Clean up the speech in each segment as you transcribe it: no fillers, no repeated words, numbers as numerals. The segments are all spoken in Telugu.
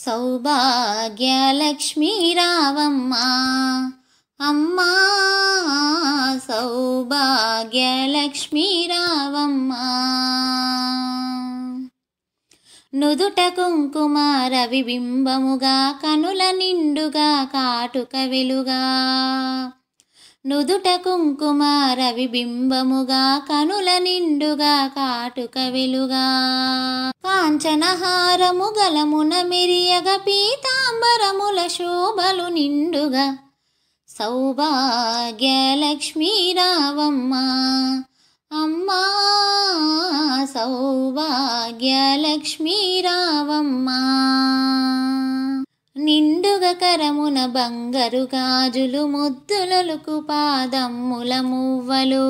సౌభాగ్యలక్ష్మీ రావమ్మా అమ్మా, సౌభాగ్యలక్ష్మీ రావమ్మా. నుదుట కుంకుమ రవిబింబముగా కనుల నిండుగా కాటుక వెలుగా. నుదుట కుంకుమ రవిబింబముగా కనుల నిండుగా కాటుక వెలుగా. కాంచనహారము గలమున మెరియగ పీతాంబరముల శోభలు నిండుగా. సౌభాగ్యలక్ష్మీ రావమ్మా అమ్మా, సౌభాగ్యలక్ష్మీ రావమ్మా. నిండుగా కరమున బంగారు గాజులు ముద్దులొలుకు పాదమ్ముల మువ్వలు.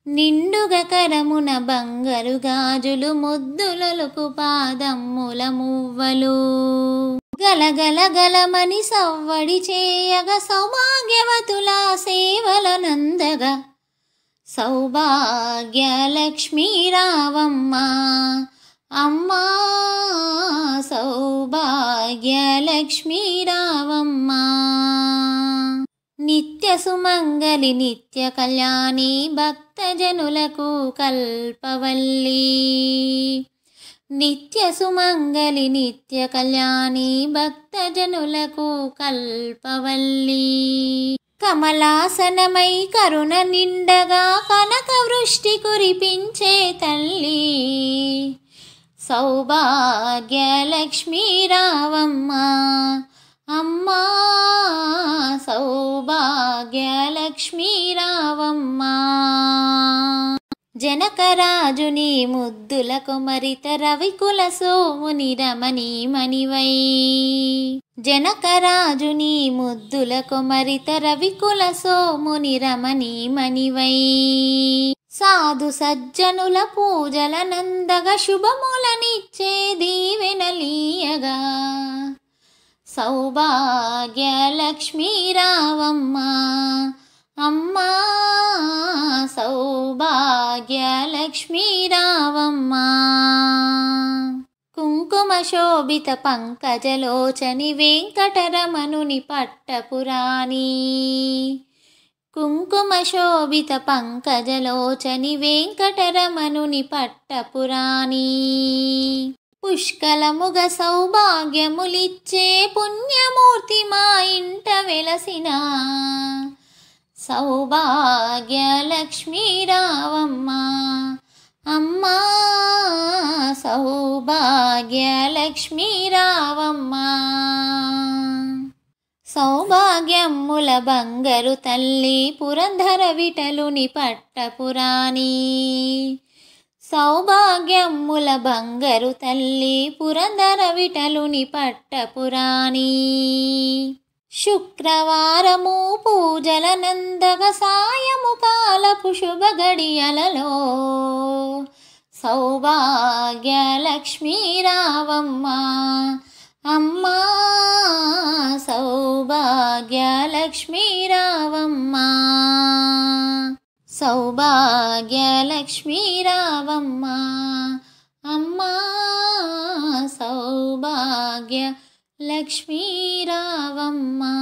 నిండుగా కరమున బంగారు గాజులు ముద్దులొలుకు పాదమ్ముల మువ్వలు. గలగల గలమని సవ్వడి చేయగ సౌభాగ్యవతుల సేవలనందగా. సౌభాగ్యలక్ష్మీ రావమ్మా అమ్మా, సౌభాగ్యలక్ష్మీ రావమ్మా. నిత్య సుమంగళి నిత్య కళ్యాణి భక్తజనులకు కల్పవల్లి. నిత్య సుమంగళి నిత్య కళ్యాణి భక్తజనులకు కల్పవల్లి. కమలాసనమై కరుణ నిండగా కనక వృష్టి కురిపించే తల్లి. సౌభాగ్యలక్ష్మీ రావమ్మా అమ్మా, సౌభాగ్యలక్ష్మీ రావమ్మా. జనకరాజుని ముద్దుల కుమరిత రవికుల సోముని రమణీమణివై. జనకరాజుని ముద్దుల కుమరిత రవికుల సోముని రమణీమణివై. సాధు సజ్జనుల పూజల నందగ శుభములనిచ్చే దీవెనలీయగా. సౌభాగ్యలక్ష్మీ రావమ్మా అమ్మా, సౌభాగ్యలక్ష్మీ రావమ్మా. కుంకుమ శోభిత పంకజలోచని వెంకటరమణుని పట్టపురాణి. కుంకుమ శోభిత పంకజలోచని వెంకటరమణుని పట్టపురాణి. పుష్కలముగ సౌభాగ్యములిచ్చే పుణ్యమూర్తి మా ఇంట వెలసిన. సౌభాగ్యలక్ష్మీ రావమ్మా అమ్మా, సౌభాగ్యలక్ష్మీ రావమ్మా. సౌభాగ్యమ్ముల బంగారు తల్లి పురంధర విఠలుని పట్టపురాణి. సౌభాగ్యమ్ముల బంగారు తల్లి పురంధర విఠలుని పట్టపురాణి. శుక్రవారము పూజల నందగ సాయము కాలపు శుభ గడియలలో. సౌభాగ్యలక్ష్మీ రావమ్మా అమ్మా, సౌభాగ్యలక్ష్మీ రావమ్మా. సౌభాగ్యలక్ష్మీ రావమ్మా అమ్మా, సౌభాగ్యలక్ష్మీ రావమ్మా.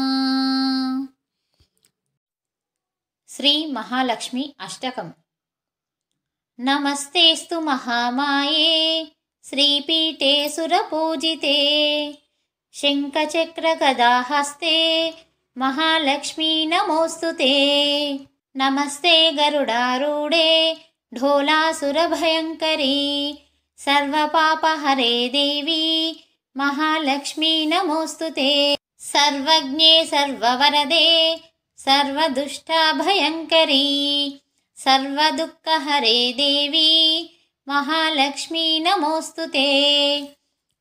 శ్రీ మహాలక్ష్మి అష్టకం. నమస్తేస్తు మహామాయే శ్రీపీఠే సురపూజితే. శంఖచక్ర గదాహస్తే మహాలక్ష్మీ నమోస్తుతే. నమస్తే గరుడారూఢే ఢోలాసురభయంకరీ. సర్వపాపహరే దేవి మహాలక్ష్మీ నమోస్తుతే. సర్వజ్ఞే సర్వవరదే సర్వదుష్టాభయంకరీ. సర్వదుఃఖహరే దేవి మహాలక్ష్మీ నమోస్తుతే.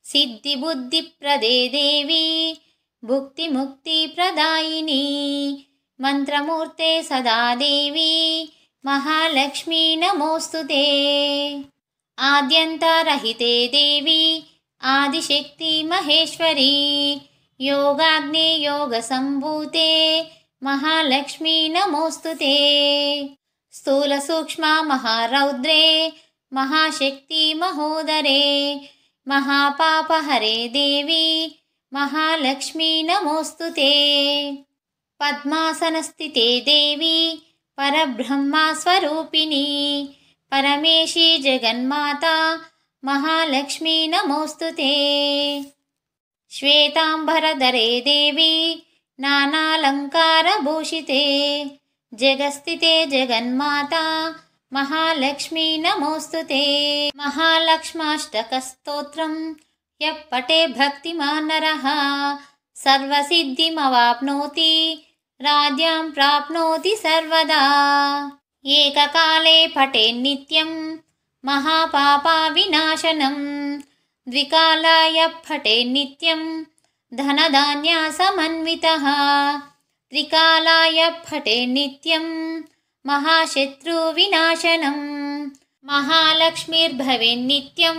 సిద్ధిబుద్ధిప్రదే దేవి భుక్తిముక్తిప్రదాయిని. మంత్రమూర్తే సదా దేవి మహాలక్ష్మీ నమోస్తుతే. ఆద్యంతరహితే దేవి ఆదిశక్తి మహేశ్వరీ. యోగాగ్నే యోగ సంభూతే మహాలక్ష్మీ నమోస్తుతే. స్థూల సూక్ష్మ మహారౌద్రే महाशक्ति महोदरे महापापहरे देवी महालक्ष्मी नमोऽस्तुते। पद्मासनस्थिते देवी परब्रह्मा स्वरूपिणी परमेशी जगन्माता महालक्ष्मी नमोऽस्तुते। श्वेतांबरधरे देवी नानालङ्कारभूषिते जगस्थिते जगन्माता महालक्ष्मी नमोऽस्तुते। महालक्ष्माष्टकस्तोत्रम् यः पठे भक्तिमान् नरः सर्वसिद्धिमवाप्नोति राज्ञां प्राप्नोति सर्वदा। एककाले पठेन्नित्यं महापापविनाशनं द्विकालाय पठेन्नित्यं धनधान्यसमन्वितः त्रिकालाय पठेन्नित्यं महाशत्रुविनाशनं महालक्ष्मीर्भवेन्नित्यं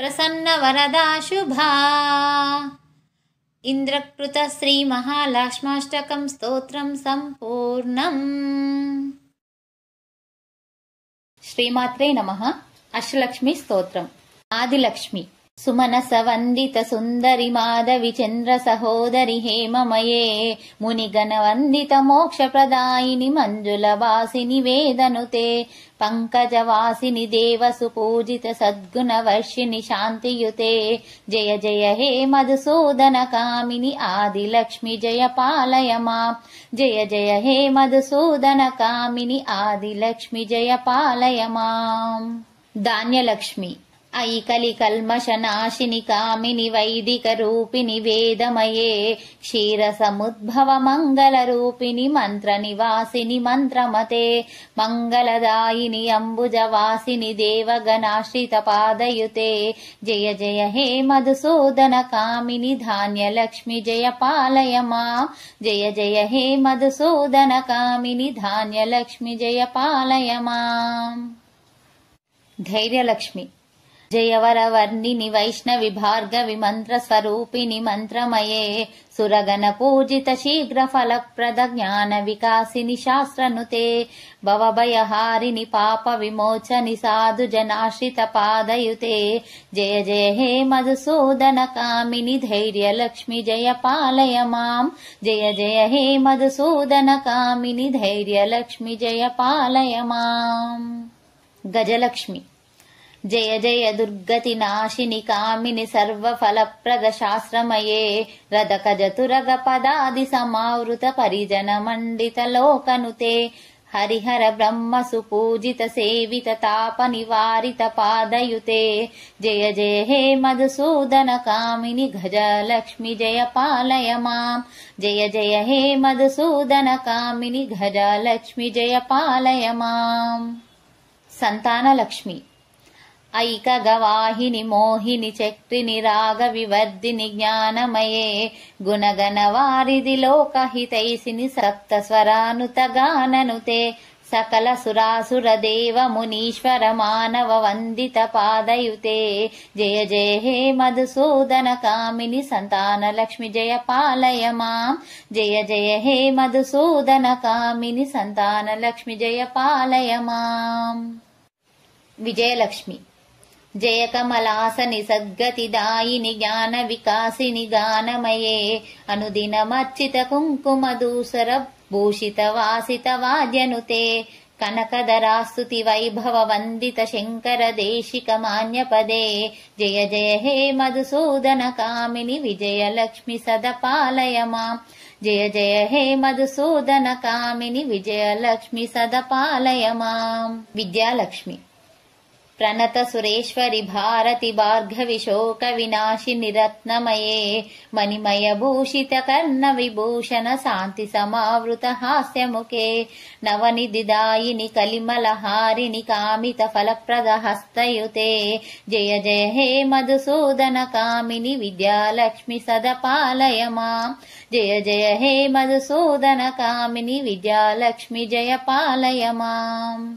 प्रसन्नवरदा शुभा। इंद्रकृत श्री महालक्ष्माष्टकं स्तोत्रं संपूर्णम्। श्रीमात्रे नमः। अष्टलक्ष्मी स्तोत्रम्। आदिलक्ष्मी सुमनस वंदित सुंदरी माधवी चंद्र सहोदरी हेममये मुनिगण वंदित मोक्ष प्रदायिनी मंजुल वासिनी वेदनुते पंकजवासिनी देव सुपूजित सद्गुण वर्षिणी शांतियुते जय जय हे मधुसूदन कामिनी आदिलक्ष्मी जय पालय मां जय जय हे मधुसूदन कामिनी आदिलक्ष्मी जय पालय मां। धान्यलक्ष्मी ऐकलिकल्मषनाशिनि कामिनि वैदिक रूपिणि वेदमये क्षीरसमुद्भव मङ्गलरूपिणि मन्त्रनिवासिनि मन्त्रमते मङ्गलदायिनि अम्बुजवासिनि देवगणाश्रितपादयुते जय जय हे मधुसूदन कामिनि धान्यलक्ष्मी जय पालय मां जय जय हे मधुसूदन कामिनि धान्यलक्ष्मी जय पालय मां। धैर्यलक्ष्मी जयवरवर्णिनि वैष्णवि भार्गवि मन्त्रस्वरूपिणि मन्त्रमये सुरगण पूजित शीघ्र फलप्रद ज्ञान विकासिनि शास्त्रनुते भवभयहारिणि पाप विमोचनि साधु जनाश्रित पादयुते जय जय हे मधुसूदन कामिनि धैर्यलक्ष्मी जय पालय मां जय जय हे मधुसूदन कामिनि धैर्यलक्ष्मी जय पालय मां। गजलक्ष्मी जय जय दुर्गति नाशिनि कामिनि सर्वफलप्रद शास्त्रमये रदकजतुरग पदादि समावृत परिजन मंडित लोकनुते हरिहर ब्रह्म सुपूजित सेवित ताप निवारित पादयुते जय जय हे मधुसूदन कामिनि गजलक्ष्मी जय पालय मां जय जय हे मधुसूदन कामिनि गजलक्ष्मी जय पालय मां। संतानलक्ष्मी ऐकगवाहिनि मोहिनि चक्रिनि रागविवर्धिनि ज्ञानमये गुणगणवारिधि लोकहितैषिनि सप्तस्वरानुत गाननुते सकल सुरासुर देव मुनीश्वर मानव वंदित पादयुते जय जय हे मधुसूदन कामिनि संतानलक्ष्मी जय पालय मां जय जय हे मधुसूदन कामिनि संतानलक्ष्मी जय पालय मां। विजयलक्ष्मी जय कमलासनि सद्गतिदायिनि ज्ञान विकासिनि गानमये अनुदिनमर्चित कुङ्कुम दूसर भूषित वासित वाद्यनुते कनकधरास्तुति वैभव वंदित शंकर देशिक मान्यपदे जय जय हे मधुसूदन कामिनि विजयलक्ष्मी सदा पालय मां जय जय हे मधुसूदन कामिनि विजयलक्ष्मी सदा पालय मां। विद्यालक्ष्मी प्रणत सुरेश्वरि भारति भार्गवि शोक विनाशिनि रत्नमये मणिमय भूषित कर्ण विभूषण शांति समावृत हास्यमुखे नवनिधिदायिनि कलिमलहारिणि कामित फलप्रद हस्तयुते जय जय हे मधुसूदन कामिनि विद्यालक्ष्मी सदा पालय मां जय जय हे मधुसूदन कामिनि विद्यालक्ष्मी जय पालय मां।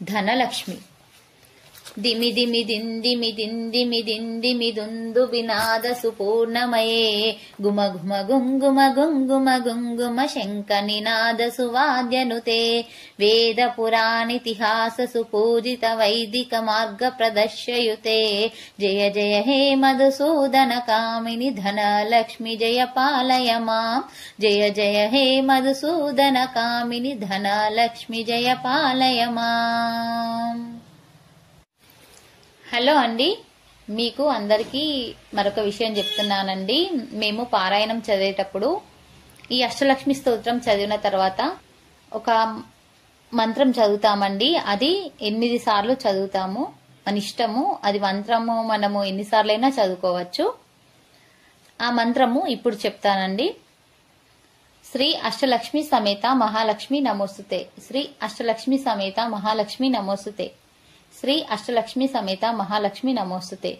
धनलक्ष्मी దిమి దిమి దిందిమి దిందిమి దిందిమి దుందు వినాద సుపూర్ణమయే గుమ గుమ గుంగుమ గుంగుమ గుంగుమ శంఖ నినాద సువాద్యనుతే వేద పురాణితిహాస సుపూజిత వైదిక మార్గ ప్రదర్శయుతే జయ జయ హే మధుసూదన కామిని ధన లక్ష్మి జయ పాలయ మాం జయ జయ హే మధుసూదన కామిని ధన లక్ష్మి జయ పాలయ మాం. హలో అండి, మీకు అందరికీ మరొక విషయం చెప్తున్నానండి. మేము పారాయణం చదివేటప్పుడు ఈ అష్టలక్ష్మి స్తోత్రం చదివిన తర్వాత ఒక మంత్రం చదువుతామండి. అది 8 సార్లు చదువుతాము, మన ఇష్టము. అది మంత్రము మనము ఎన్నిసార్లైనా చదువుకోవచ్చు. ఆ మంత్రము ఇప్పుడు చెప్తానండి. శ్రీ అష్టలక్ష్మి సమేత మహాలక్ష్మి నమోస్తుతే, శ్రీ అష్టలక్ష్మి సమేత మహాలక్ష్మి నమోస్తుతే, శ్రీ అష్టలక్ష్మి సమేత మహాలక్ష్మి నమోస్తుతే,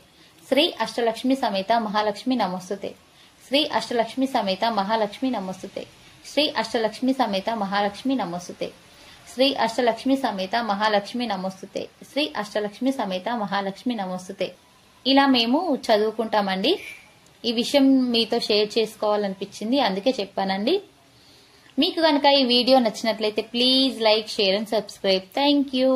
శ్రీ అష్టలక్ష్మి సమేత మహాలక్ష్మి నమోస్తుతే, శ్రీ అష్టలక్ష్మి సమేత మహాలక్ష్మి నమోస్తుతే, శ్రీ అష్టలక్ష్మి సమేత మహాలక్ష్మి నమోస్తుతే, శ్రీ అష్టలక్ష్మి సమేత మహాలక్ష్మి నమోస్తుతే, శ్రీ అష్టలక్ష్మి సమేత మహాలక్ష్మి నమోస్తుతే. ఇలా మేము చదువుకుంటామండి. ఈ విషయం మీతో షేర్ చేసుకోవాలనిపించింది, అందుకే చెప్పానండి. మీకు కనుక ఈ వీడియో నచ్చినట్లయితే please like, share and subscribe. Thank you.